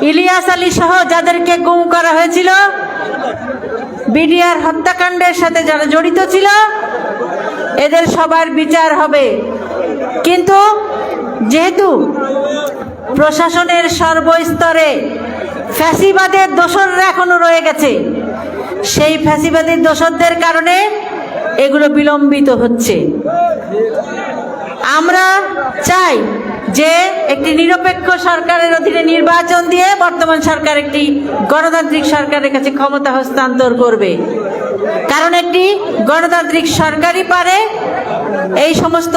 ইলিয়াস আলী সহ যাদেরকে গুম করা হয়েছিল, বিডিআর হত্যাকাণ্ডের সাথে যারা জড়িত ছিল, এদের সবার বিচার হবে। কিন্তু যেহেতু প্রশাসনের সর্বস্তরে ফ্যাসিবাদের দোসররা এখনো রয়ে গেছে, সেই ফ্যাসিবাদের দোসরদের কারণে এগুলো বিলম্বিত হচ্ছে। আমরা চাই যে একটি নিরপেক্ষ সরকারের অধীনে নির্বাচন দিয়ে বর্তমান সরকার একটি গণতান্ত্রিক সরকারের কাছে ক্ষমতা হস্তান্তর করবে। কারণ একটি গণতান্ত্রিক সরকারই পারে এই সমস্ত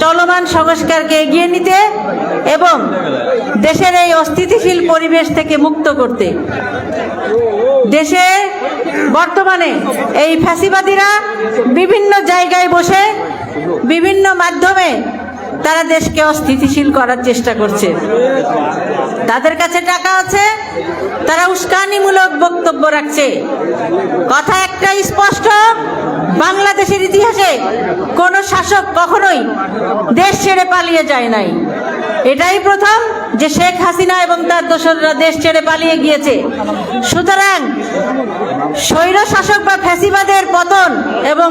চলমান সংস্কারকে এগিয়ে নিতে এবং দেশের এই অস্থিতিশীল পরিবেশ থেকে মুক্ত করতে। দেশে বর্তমানে এই ফ্যাসিবাদীরা বিভিন্ন জায়গায় বসে বিভিন্ন মাধ্যমে তারা দেশকে অস্থিতিশীল করার চেষ্টা করছে। তাদের কাছে টাকা আছে, তারা উস্কানিমূলক বক্তব্য রাখছে। কথা একটাই স্পষ্ট, বাংলাদেশের ইতিহাসে কোন শাসক কখনোই দেশ ছেড়ে পালিয়ে যায় নাই। এটাই প্রথম যে শেখ হাসিনা এবং তার দোসররা দেশ ছেড়ে পালিয়ে গিয়েছে। সুতরাং স্বৈর শাসক বা ফ্যাসিবাদের পতন এবং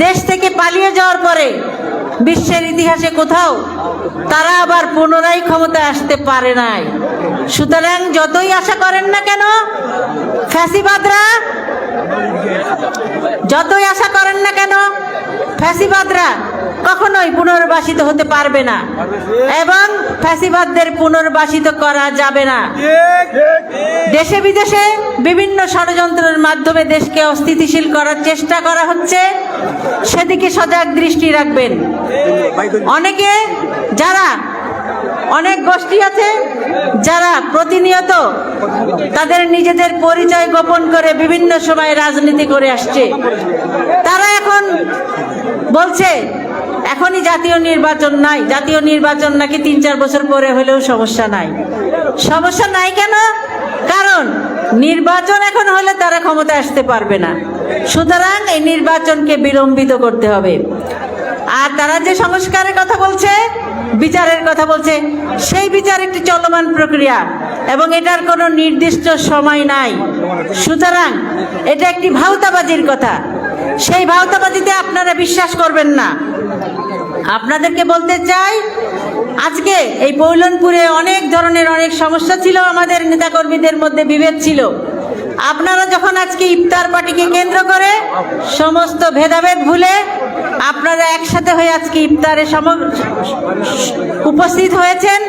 দেশ থেকে পালিয়ে যাওয়ার পরে বিশ্বের ইতিহাসে কোথাও তারা আবার পুনরায় ক্ষমতায় আসতে পারে নাই। সুতরাং যতই আশা করেন না কেন ফ্যাসিবাদরা কখনোই পুনর্বাসিত হতে পারবে না এবং ফ্যাসিবাদদের পুনর্বাসিত করা যাবে না। দেশে বিদেশে বিভিন্ন ষড়যন্ত্রের মাধ্যমে দেশকে অস্থিতিশীল করার চেষ্টা করা হচ্ছে, সেদিকে সজাগ দৃষ্টি রাখবেন। অনেক গোষ্ঠী আছে যারা প্রতিনিয়ত তাদের নিজেদের পরিচয় গোপন করে বিভিন্ন সময় রাজনীতি করে আসছে। তারা এখন বলছে এখনই জাতীয় নির্বাচন নাই, জাতীয় নির্বাচন নাকি 3-4 বছর পরে হলেও সমস্যা নাই। সমস্যা নাই কেন? কারণ নির্বাচন এখন হলে তারা ক্ষমতায় আসতে পারবে না। সুতরাং এই নির্বাচনকে বিলম্বিত করতে হবে। আর তারা যে সংস্কারের কথা বলছে, বিচারের কথা বলছে, সেই বিচার একটি চলমান প্রক্রিয়া এবং এটার কোনো নির্দিষ্ট সময় নাই। সুতরাং এটা একটি ভাউতাবাজির কথা। সেই ভাউতাবাজিতে আপনারা বিশ্বাস করবেন না। আপনাদেরকে বলতে চাই, আজকে এই পৌলনপুরে অনেক ধরনের অনেক সমস্যা ছিল, আমাদের নেতাকর্মীদের মধ্যে বিভেদ ছিল। আপনারা যখন আজকে ইফতার পার্টিকে কেন্দ্র করে সমস্ত ভেদাভেদ ভুলে আপনারা একসাথে হয়ে আজকে ইফতারে উপস্থিত হয়েছেন,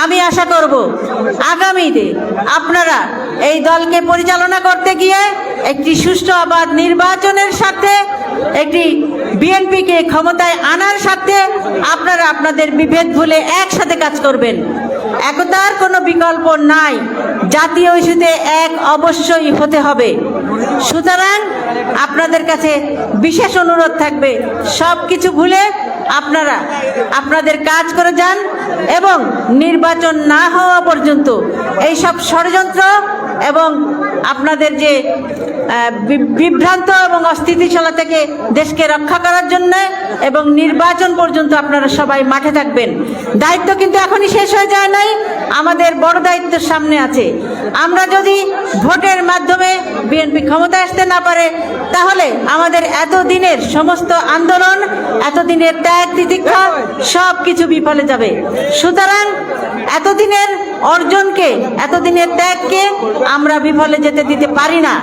আমি আশা করব আগামীতে আপনারা এই দলকে পরিচালনা করতে গিয়ে একটি সুষ্ঠু অবাধ নির্বাচনের সাথে একটি বিএনপিকে ক্ষমতায় আনার সাথে আপনারা আপনাদের বিভেদ ভুলে একসাথে কাজ করবেন। একতার কোনো বিকল্প নাই, জাতীয় ইস্যুতে এক অবশ্যই হতে হবে। সুতরাং আপনাদের কাছে বিশেষ অনুরোধ থাকবে, সব কিছু ভুলে আপনারা আপনাদের কাজ করে যান এবং নির্বাচন না হওয়া পর্যন্ত এই সব ষড়যন্ত্র এবং আপনাদের যে বিভ্রান্ত এবং অস্থিতিশীলতা থেকে দেশকে রক্ষা করার জন্য এবং নির্বাচন পর্যন্ত আপনারা সবাই মাঠে থাকবেন। দায়িত্ব কিন্তু এখনই শেষ হয়ে যায় নাই, আমাদের বড় দায়িত্ব সামনে আছে। আমরা যদি ভোটের মাধ্যমে বিএনপি ক্ষমতায় আসতে না পারে, তাহলে আমাদের এতদিনের সমস্ত আন্দোলন, এতদিনের ত্যাগ তিতিক্ষা সব কিছু বিফলে যাবে। সুতরাং এতদিনের অর্জনকে, এতদিনের ত্যাগকে আমরা বিফলে যেতে দিতে পারি না।